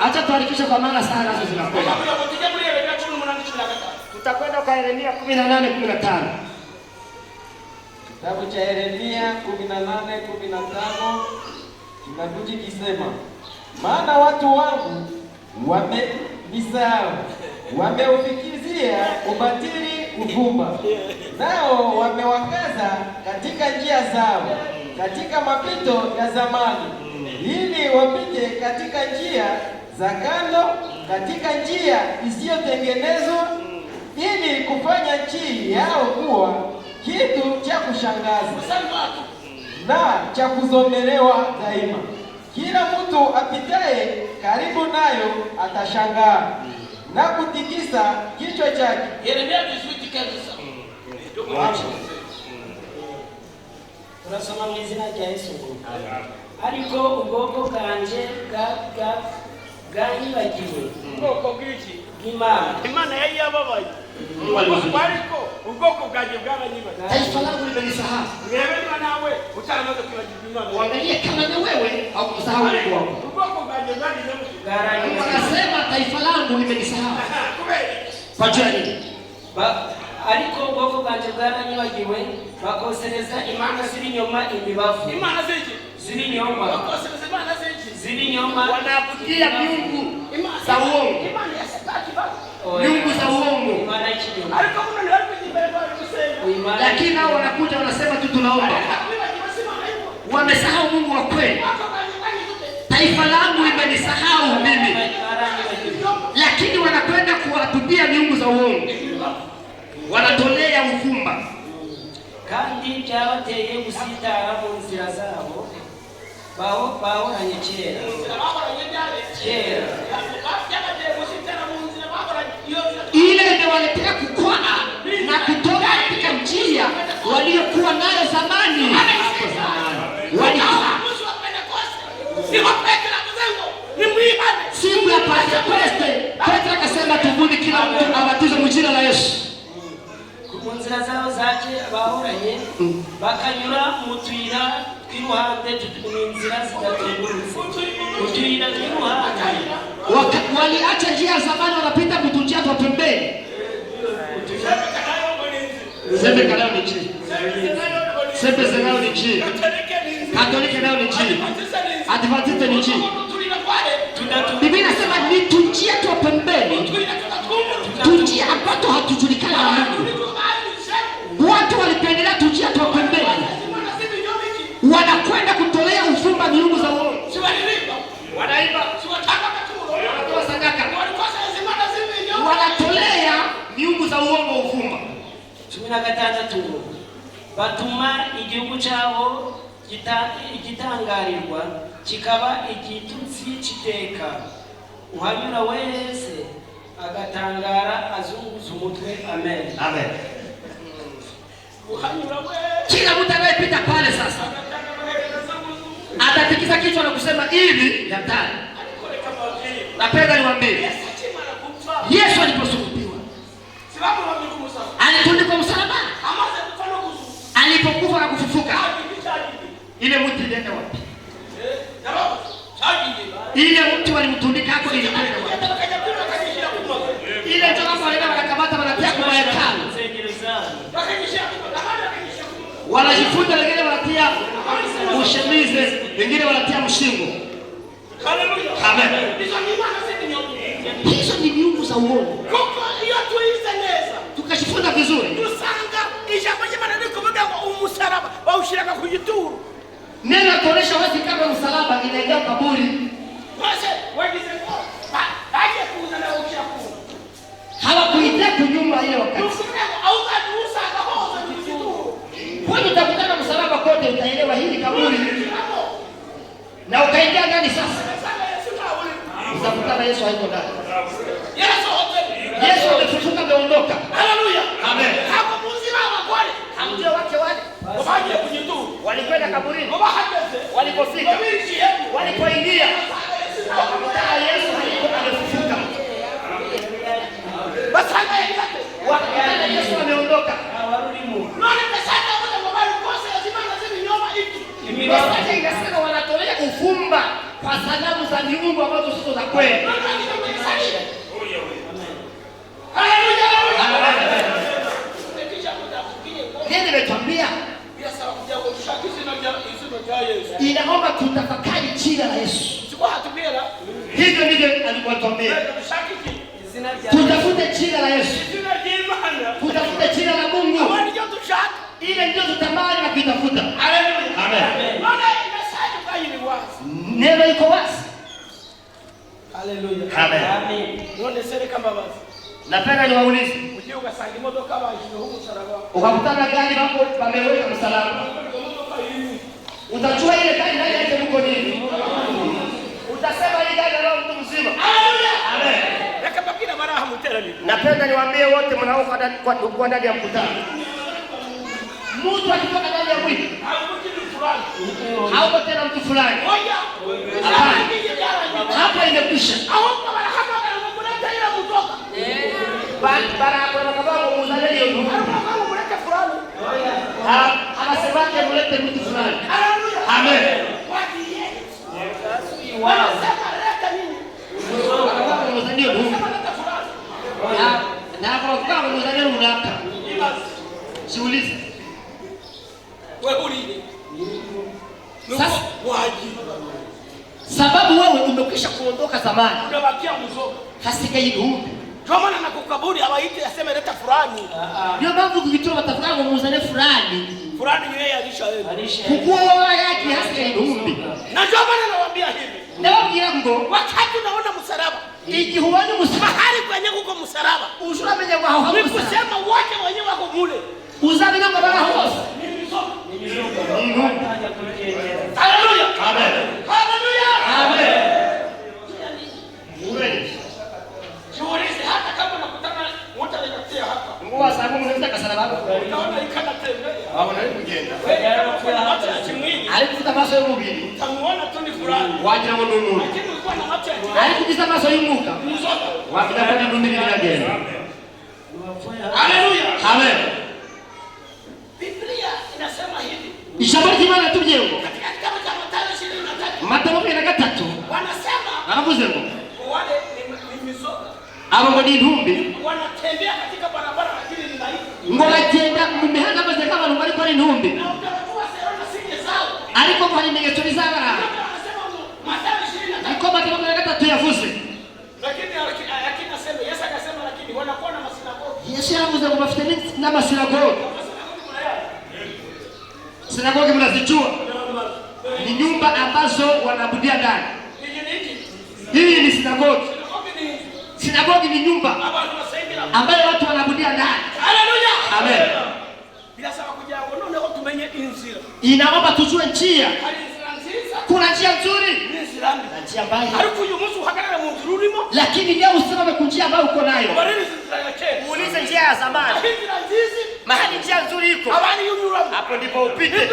Acha tuharikishe kwa maana saa nazo zinakwenda. Tutakwenda kwa Yeremia 18:15. Kitabu cha Yeremia 18:15 kinakuja kisema, maana watu wangu wamenisahau, wameufikizia ubatili uvumba, nao wamewakaza katika njia zao, katika mapito ya zamani, ili wapite katika njia za kando, katika njia isiyotengenezwa, ili kufanya nchi yao kuwa kitu cha kushangaza na cha kuzomelewa daima. Kila mtu apitaye karibu nayo atashangaa na kutikisa kichwa chake. Yeremia vizuri kabisa. Turasoma mu izina rya Yesu. Ariko ubwoko kanje bwanyibagiwe. Ubwoko bw'iki? Imana yari yababaye. Ariko ubwoko bwanjye bwaranyibagiwe. Taifa langu limenisahau. Wewe ni nawe utamaze kwibagirwa Imana. Uangalie kama na wewe au kusahau Mungu wako. Ubwoko bwanjye bwaranyibagiwe. Wanasema taifa langu limenisahau. Kwa nini? Ariko ubwoko bwanjye bwaranyibagiwe, bakosereza imana ziri nyoma imibavu. Imana ziki? Ziri nyoma. Bakosereza imana ziki? Ziri nyoma. Wanaabudia miungu za uongo. Imana ya Satani bado. Miungu za uongo. Imana ikinyoma. Ariko kuna ni hapo jibele kwa kusema. Lakini hao wanakuja wanasema tu tunaomba. Wamesahau Mungu wa kweli. Taifa langu limenisahau mimi. Lakini wanakwenda kuwatubia miungu za uongo. Wanatolea uvumba. Kandi byabateye gusitara mu nzira zabo. Bahoranye kera. Ile imewaletea kukwaa na kutoka katika njia waliokuwa nayo zamani. Siku ya Pentekoste, Petro akasema tubuni kila mtu abatizwe mu jina la Yesu. Ku nzira zabo zaje bahoranye bakanyura mu tuyira tw'iruhande n'inzira zidatungurutse. Utuyira tw'iruhande Waliacha njia zamani, wanapita kutunjia kwa pembeni. Sembe kalao ni chini. Sembe zenao ni chini. Katoliki nao ni chini. Adventiste ni chini. Biblia inasema ni tunjia tu pembeni. Tunjia ambato hatujulikana na Mungu. Watu walipendelea tunjia tu pembeni. Wanakwenda kutolea uvumba miungu za uongo. Wanaiba. Wanatoa sadaka. Wanatolea miungu za uongo uvumba. 16 batuma igihugu cyabo gitangarirwa kikaba igitutsi kiteka. Uhanyura wese agatangara azunguza umutwe. Amen. Amen. Uhanyura wese. Kila mtu anayepita pale sasa atatikisa kichwa na kusema hivi ya tani. Napenda niwaambie. Yesu aliposulubiwa, alitundikwa msalaba, alipokufa na kufufuka, ile mti ilienda wapi? Ile mti walimtundika hapo ilikwenda wapi? Ile ndio kama wale wanakamata wanatia kwa hekalu. Wanajifunza, wengine wanatia ushemize, wengine wanatia mshingo. Haleluya. Amen. Hizo ni miungu za uongo. Tukashifunza vizuri. Tusanga ijambo ry'Imana rikuvuga ngo umusaraba bawushiraga ku gituro. Neno kuonesha wazi kama msalaba inaingia kaburi. Basi wagize ngo aje kuza na uchafu. Hawakuitia kunyumba ile wakati. Au usanga hoza ku gituro. Wewe utakutana msalaba kote, utaelewa hili kaburi. Na ukaingia ndani sasa. Utakutana Yesu hayuko ndani. Yesu amefufuka, ameondoka. Haleluya. Amen. Hapo muzima wale. Hamjua wake wale. Wabaje kujituru. Walikwenda kaburini. Wabahagaze. Walipofika. Walipoingia. Wakamkuta Yesu hayuko, amefufuka. Basanga yake. Wakakutana Yesu ameondoka. Warudi Mungu. Nani pesanga wale ambao kosa lazima lazima nyoma hiki. Biblia inasema wanatolea ufumba kwa sanamu za miungu ambazo sio za kweli. Haleluya. Nini nimekwambia? Inaomba tutafakari jina la Yesu. Hivyo ndivyo alikuambia. Tutafute jina la Yesu. Tutafute jina la Mungu. Ile ndio tutamani na kuitafuta. Haleluya. Amen. Neno iko wazi. Haleluya. Amen. None sere kama basi. Napenda niwaulize. Uje ukasanga imodoka bashyize huko msalaba. Ukakutana gari hapo pameweka msalaba. Utachua ile gari ndani yake mko nini? Utasema ile gari leo mtu mzima. Haleluya. Amen. Yakabakina maraha mutera ni. Napenda niwaambie wote mnaokuwa kwa ndani ya mkutano. Mtu akitoka ndani ya mwili hauko tena mtu fulani. Hapa imekwisha. Bara hapo nakababu muzaleli yote. Anasemaje mulete mtu fulani. Amen. Na kwa kama muzaleli unaka. Siulize. Wewe uli. Sasa sababu wewe umekwisha kuondoka zamani. Unabakia mzoga. Hasika yidumbi. Kwa maana nakukaburi hawaite aseme leta fulani. Ndio mambo kukitoa matafuta kwa muzane fulani. Fulani yeye alisha wewe. Kukua wala yake hasika yidumbi. Na ndio maana nawaambia hivi. Ndababwira ngo wakati unaona msalaba, igihuwani mahali kwenye kuko msalaba, ushuramenye ngo aho ni kusema wote wenyewe wako mule. Uzabina ngo bana hose. Haleluya. Amen. Haleluya. Amen. Jiulize hata kama unakutana wote wanakutia hapa. Ngo sababu mnaweza kasala baba. Unaona ikana tembea. Haona kugenda. Wewe alikuta maso y'umubiri. Tamuona tu ni fulani. Wagira ngo numuntu. Lakini ulikuwa na macho ya alikuta maso y'umuka. Wafika kwa ndumiri binagenda. Haleluya. Amen. Biblia inasema hivi. Ijambo ry'Imana tubyego. Katika kitabu cha Mathayo Mathayo 23. 23. Wanasema Aravuze ngo wale ni mizoga. abo ngo ni intumbi. Wanatembea katika barabara lakini ni dhaifu. Ngo bagenda mu mihanda maze k'abantu bari kuri intumbi. Na utawajua sera sije zao. Ariko ko hari ibimenyetso bizabara. Wanasema Mathayo 23. Ariko Mathayo 23 yavuze. Lakini asema Yesu akasema lakini wanakuwa na masinagogi. Yesu yavuze ngo bafite n'amasinagogi. Sinagogi mnazijua? Ni nyumba ambazo wanaabudia ndani. Hii ni sinagogi. Sinagogi ni nyumba ambayo watu wanaabudia ndani. Haleluya. Amen. Bila sababu kuja unaona watu tumenye inzira. Inaomba tujue njia. Kuna njia nzuri na njia mbaya. Harifu uyu munsi uhagarara mu nzira urimo. Lakini leo usimame kwa njia ambayo uko nayo. Uulize njia ya zamani. Mahali njia nzuri iko. Hapo ndipo upite.